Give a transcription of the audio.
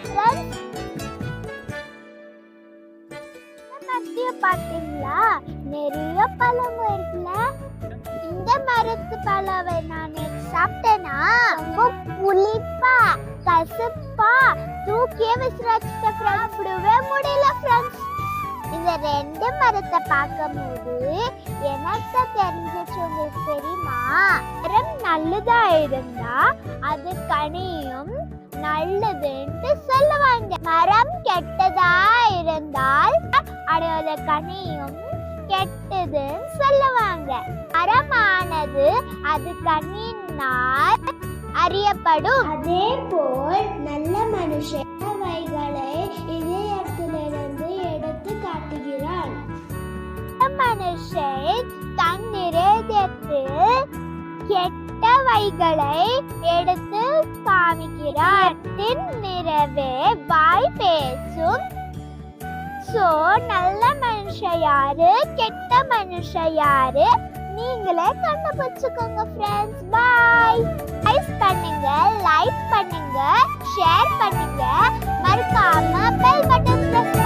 Friends. பாத்தீங்களா, நிறைய பழம் இருக்குல்ல. இந்த மரத்து பழவை நான் சாப்பிட்டேன்னா ரொம்ப புளிப்பா கசப்பா தூக்கியே விசிறாச்சிட்ட சாப்பிடவே முடியல ஃப்ரெண்ட்ஸ். இந்த ரெண்டு மரத்தை பார்க்கும்போது எனக்கு தெரிஞ்சிச்சு, உங்களுக்கு தெரியுமா? மரம் நல்லதா இருந்தா அது கனியும் நல்லதுன்னு சொல்லுவாங்க. மரம் கெட்டதா இருந்தால் அதோட கனியும் கெட்டதுன்னு சொல்லுவாங்க. மரமானது அது கனியினால் அறியப்படும். அதே போல் நல்ல மனுஷவைகளை இதயத்திலிருந்து எடுத்து காட்டுகிறான். மனுஷன் தன் இதயத்தில் கெட்டவைகளை எடுத்து காமிக்கிறார். நிறைவே வாய் பேசும். சோ நல்ல மனுஷன் யாரு, கெட்ட மனுஷன் யாரு, நீங்களே கண்டுபிடிச்சுக்கோங்க ஃப்ரெண்ட்ஸ். பாய். பண்ணுங்க, லைக் பண்ணுங்க, ஷேர் பண்ணுங்க, மறக்காம பெல் பட்டன் பிரஸ்